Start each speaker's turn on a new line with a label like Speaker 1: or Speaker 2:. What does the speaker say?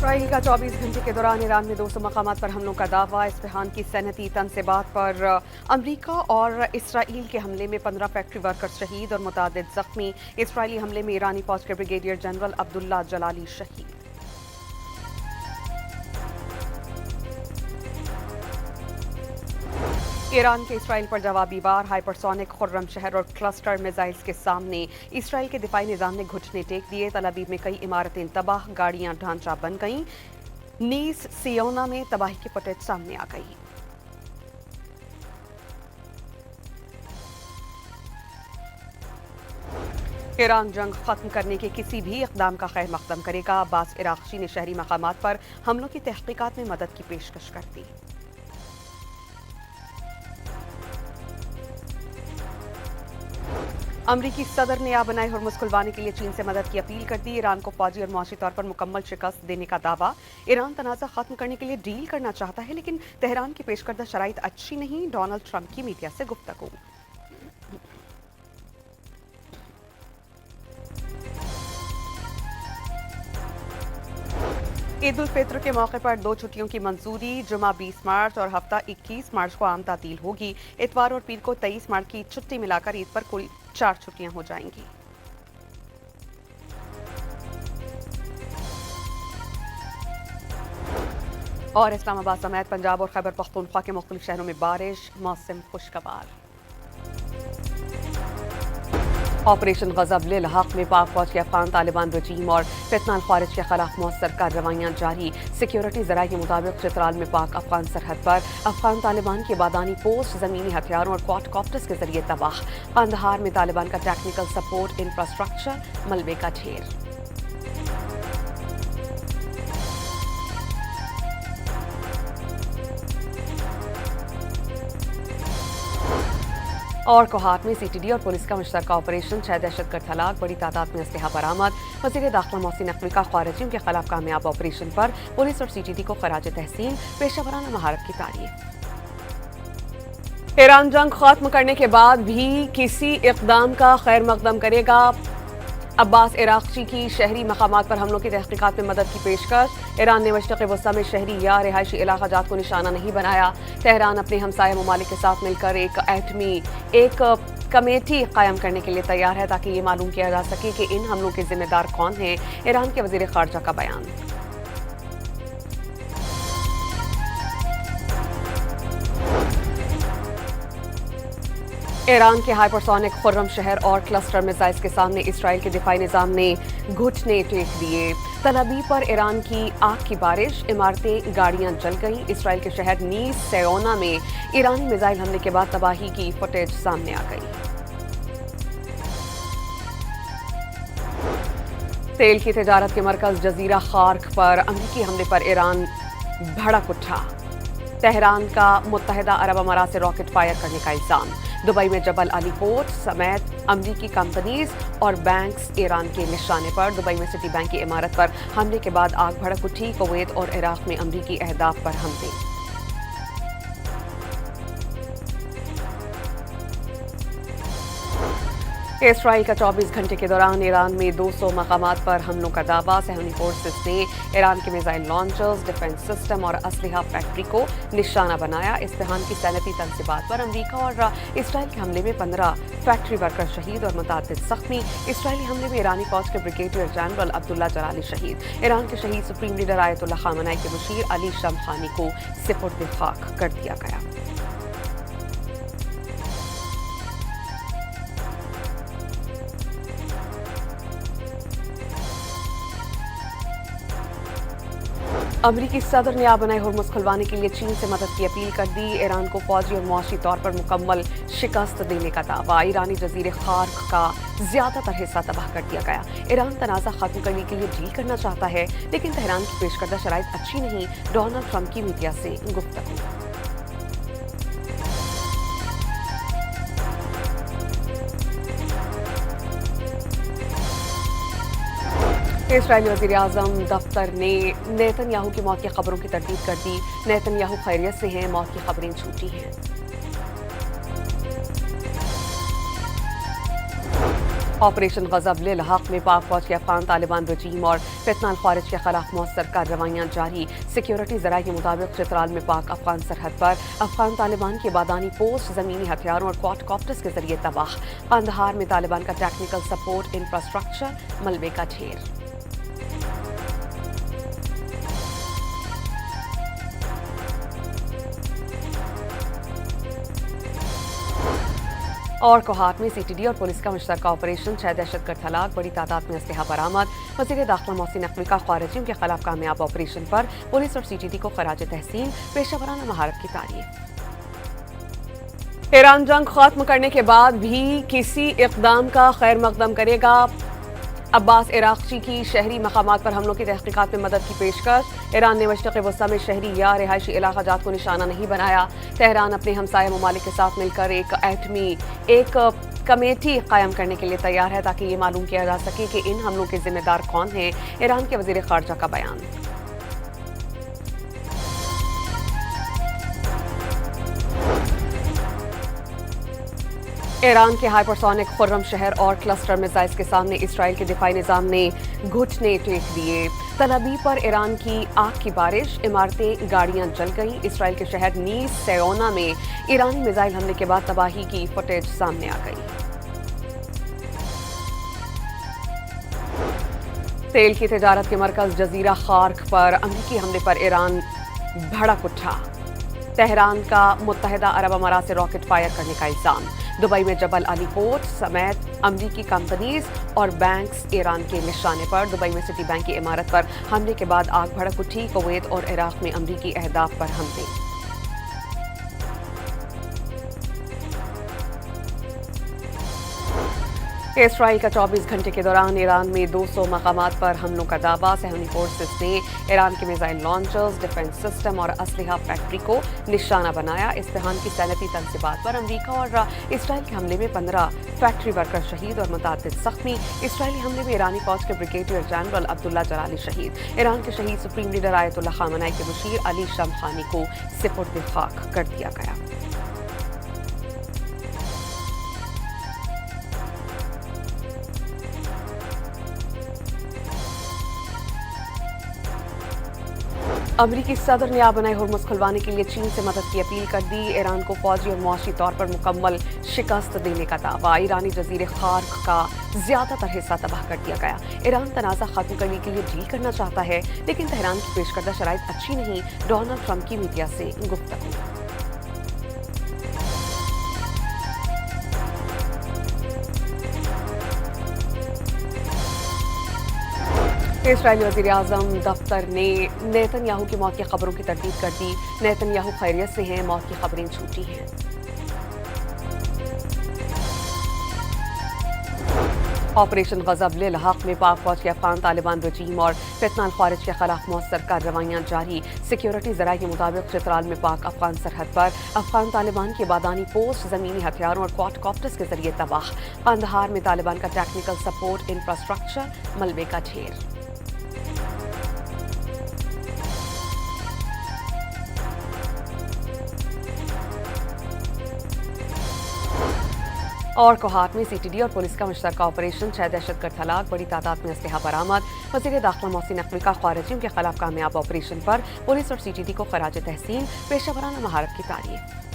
Speaker 1: Israel का 24 घंटे के दौरान ईरान में 200 मकामात पर हमलों का दावा। इस्फहान की सनती तनसीबात पर अमरीका और इसराइल के हमले में 15 फैक्ट्री वर्कर्स शहीद और मुतादिद जख्मी। इसराइली हमले में ईरानी फौज के ब्रिगेडियर जनरल अब्दुल्ला जलाली शहीद। ईरान के इसराइल पर जवाबी वार। हाइपरसोनिक खुर्रम शहर और क्लस्टर मिसाइल्स के सामने इसराइल के दिफाई निजाम ने घुटने टेक दिए। तल अवीव में कई इमारतें तबाह, गाड़ियां ढांचा बन गईं। नीस सियोना में तबाही की फुटेज सामने आ गई। ईरान जंग खत्म करने के किसी भी इक़दाम का खैर मकदम करेगा। अब्बास इराक़ची ने शहरी मकामात पर हमलों की तहक़ीक़ात में मदद की पेशकश कर दी। अमरीकी सदर ने आबनाई हुर्मुज़ खुलवाने के लिए चीन से मदद की अपील कर दी। ईरान को फौजी और मुआशी तौर पर मुकम्मल शिकस्त देने का दावा। ईरान तनाज़ा खत्म करने के लिए डील करना चाहता है, लेकिन तेहरान की पेश करदा शराइत अच्छी नहीं। डोनाल्ड ट्रंप की मीडिया से गुफ्तगू। ईद उल फित्र के मौके पर 2 छुट्टियों की मंजूरी। जुमा 20 मार्च और हफ्ता 21 मार्च को आम तातील होगी। इतवार और पीर को 23 मार्च की छुट्टी मिलाकर ईद पर कुल 4 छुट्टियां हो जाएंगी। और इस्लामाबाद समेत पंजाब और खैबर पख्तूनख्वा के मुख्तलिफ शहरों में बारिश, मौसम खुशगवार। ऑपरेशन गजब लिल हक में पाक फौज के अफगान तालिबान रजीम और फितना खारिज के खिलाफ मौसर कार्रवाइयां जारी। सिक्योरिटी जराये के मुताबिक चित्राल में पाक अफगान सरहद पर अफगान तालिबान की बादानी पोस्ट जमीनी हथियारों और क्वाडकॉप्टर्स के जरिए तबाह। कंदहार में तालिबान का टेक्निकल सपोर्ट इंफ्रास्ट्रक्चर मलबे का ढेर। और कोहाट में सीटीडी और पुलिस का मुश्तरका ऑपरेशन, 6 दहशतगर्द हलाक, बड़ी तादाद में असलहा बरामद। वज़ीर दाखिला मोहसिन नकवी का खारिजियों के खिलाफ कामयाब ऑपरेशन पर पुलिस और सीटीडी को खराज तहसीन, पेशावराना महारत की तारीफ। ईरान जंग खत्म करने के बाद भी किसी इक़दाम का खैर मकदम करेगा। अब्बास इराक़ची की शहरी मकामात पर हमलों की तहक़ीक़ात में मदद की पेशकश। ईरान ने मशरिक़ वस्ता में शहरी या रिहायशी इलाका जात को निशाना नहीं बनाया। तेहरान अपने हमसाया ममालिक के साथ मिलकर एक कमेटी कायम करने के लिए तैयार है ताकि ये मालूम किया जा सके कि इन हमलों के जिम्मेदार कौन हैं। ईरान के वज़ीर ख़ारजा का बयान। ईरान के हाइपरसोनिक खुर्रम शहर और क्लस्टर मिसाइल्स के सामने इसराइल के दिफाई निजाम ने घुटने टेक दिए। तल अवीव पर ईरान की आग की बारिश, इमारतें, गाड़ियां जल गईं। इसराइल के शहर नीस सियोना में ईरानी मिसाइल हमले के बाद तबाही की फुटेज सामने आ गई। तेल की तिजारत के मरकज जजीरा खार्क पर अमरीकी हमले पर ईरान भड़क उठा। तेहरान का मुत्तहिदा अरब अमारात से रॉकेट फायर करने का इल्जाम। दुबई में जबल अली पोर्ट समेत अमरीकी कंपनीज और बैंक्स ईरान के निशाने पर। दुबई में सिटी बैंक की इमारत पर हमले के बाद आग भड़क उठी। कुवैत और इराक में अमरीकी अहदाफ पर हमले। इसराइल का 24 घंटे के दौरान ईरान में 200 मकामात पर हमलों का दावा। सहनी फोर्सेस ने ईरान के मिसाइल लॉन्चर्स, डिफेंस सिस्टम और असलहा फैक्ट्री को निशाना बनाया। इस्फहान की सनती तनसीबात पर अमरीका और इसराइल के हमले में 15 फैक्ट्री वर्कर शहीद और मुतादिद जख्मी। इसराइली हमले में ईरानी फौज के ब्रिगेडियर जनरल अब्दुल्ला जलाली शहीद। ईरान के शहीद सुप्रीम लीडर आयतुल्लाह खामनाई के मुशीर अली शमखानी को सिपुर्द खाक कर दिया गया। अमरीकी सदर ने आबनाई हुर्मुज़ खुलवाने के लिए चीन से मदद की अपील कर दी। ईरान को फौजी और मुआशी तौर पर मुकम्मल शिकस्त देने का दावा। ईरानी जजीरे खार्क का ज्यादातर हिस्सा तबाह कर दिया गया। ईरान तनाज़ा खत्म करने के लिए डील करना चाहता है, लेकिन तेहरान की पेश करदा शराइत अच्छी नहीं। डोनाल्ड ट्रंप की मीडिया से गुफ्तगू। इस्राईली वज़ीर आज़म दफ्तर ने नेतन्याहू की मौत की खबरों की तरदीद कर दी। नेतन्याहू खैरियत से हैं, मौत की खबरें झूठी हैं। ऑपरेशन गजब लिल हक में पाक फौज के अफगान तालिबान रजीम और फितना खारिज के खिलाफ मौसर कार्रवाइयाँ जारी। सिक्योरिटी जराये के मुताबिक चित्राल में पाक अफगान सरहद पर अफगान तालिबान की बादानी पोस्ट जमीनी हथियारों और क्वाडकॉप्टर्स के जरिए तबाह। कंदहार में तालिबान का टेक्निकल सपोर्ट इंफ्रास्ट्रक्चर मलबे का ढेर। और कोहाट में सीटीडी और पुलिस का मुश्तरका ऑपरेशन, 6 दहशतगर्द हलाक, बड़ी तादाद में असलहा बरामद। वज़ीर दाखिला मोहसिन नकवी का ख़ारिजियों के खिलाफ कामयाब ऑपरेशन पर पुलिस और सीटीडी को खराज तहसीन, पेशावराना महारत की तारीफ। ईरान जंग खत्म करने के बाद भी किसी इक़दाम का खैर मकदम करेगा। अब्बास इराक़ची की शहरी मकामात पर हमलों की तहक़ीक़ात में मदद की पेशकश। ईरान ने मशरिक़ वस्ता में शहरी या रिहायशी इलाक़ा जात को निशाना नहीं बनाया। तेहरान अपने हमसाया ममालिक के साथ मिलकर एक कमेटी कायम करने के लिए तैयार है ताकि ये मालूम किया जा सके कि इन हमलों के जिम्मेदार कौन हैं। ईरान के वज़ीर ख़ारजा का बयान। ईरान के हाइपरसोनिक खुर्रम शहर और क्लस्टर मिसाइल्स के सामने इसराइल के दिफाई निज़ाम ने घुटने टेक दिए। तल अवीव पर ईरान की आग की बारिश, इमारतें गाड़ियां जल गईं। इसराइल के शहर नीस सेयोना में ईरानी मिसाइल हमले के बाद तबाही की फुटेज सामने आ गई। तेल की तिजारत के मरकज जजीरा खार्क पर अमरीकी हमले पर ईरान भड़क उठा। तेहरान का मुत्तहिदा अरब अमारात से रॉकेट फायर करने का इल्जाम। दुबई में जबल अली पोर्ट समेत अमरीकी कंपनीज और बैंक्स ईरान के निशाने पर। दुबई में सिटी बैंक की इमारत पर हमले के बाद आग भड़क उठी। कुवैत और इराक में अमरीकी अहदाफ पर हमले। इसराइल का 24 घंटे के दौरान ईरान में 200 मकामात पर हमलों का दावा। सहनी फोर्सेस ने ईरान के मिसाइल लॉन्चर्स, डिफेंस सिस्टम और असलहा फैक्ट्री को निशाना बनाया। इस्तेहान की सैनती तनसीबात पर अमरीका और इसराइल के हमले में 15 फैक्ट्री वर्कर शहीद और मुतादिद जख्मी। इसराइली हमले में ईरानी फौज के ब्रिगेडियर जनरल अब्दुल्ला जलाली शहीद। ईरान के शहीद सुप्रीम लीडर आयतुल्लाह खामनाई के मुशीर अली शमखानी को सिपुर्द खाक कर दिया गया। अमरीकी सदर ने आबनाई हुर्मुज़ खुलवाने के लिए चीन से मदद की अपील कर दी। ईरान को फौजी और मुआशी तौर पर मुकम्मल शिकस्त देने का दावा। ईरानी जजीरे खार्क का ज्यादातर हिस्सा तबाह कर दिया गया। ईरान तनाज़ा खत्म करने के लिए डील करना चाहता है, लेकिन तेहरान की पेश करदा शराइत अच्छी नहीं। डोनाल्ड ट्रंप की मीडिया से गुफ्तगू। इसराइली वज़ीर आज़म दफ्तर ने नेतन्याहू की मौत की खबरों की तरदीद कर दी। नेतन्याहू खैरियत से हैं, मौत की खबरें झूठी हैं। ऑपरेशन गजब लिल हक में पाक फौज के अफगान तालिबान रजीम और फितना खारिज के खिलाफ मौसर कार्रवाइयाँ जारी। सिक्योरिटी जराये के मुताबिक चित्राल में पाक अफगान सरहद पर अफगान तालिबान की बादानी पोस्ट जमीनी हथियारों और क्वाडकॉप्टर्स के जरिए तबाह। कंदहार में तालिबान का टेक्निकल सपोर्ट इंफ्रास्ट्रक्चर मलबे का ढेर। और कोहाट में सीटीडी और पुलिस का मुश्तरका ऑपरेशन, 6 दहशतगर्द हलाक, बड़ी तादाद में असलहा बरामद। वज़ीर दाखिला मोहसिन नकवी का ख़ारिजियों के खिलाफ कामयाब ऑपरेशन पर पुलिस और सीटीडी को खराज तहसीन, पेशावराना महारत की तारीफ।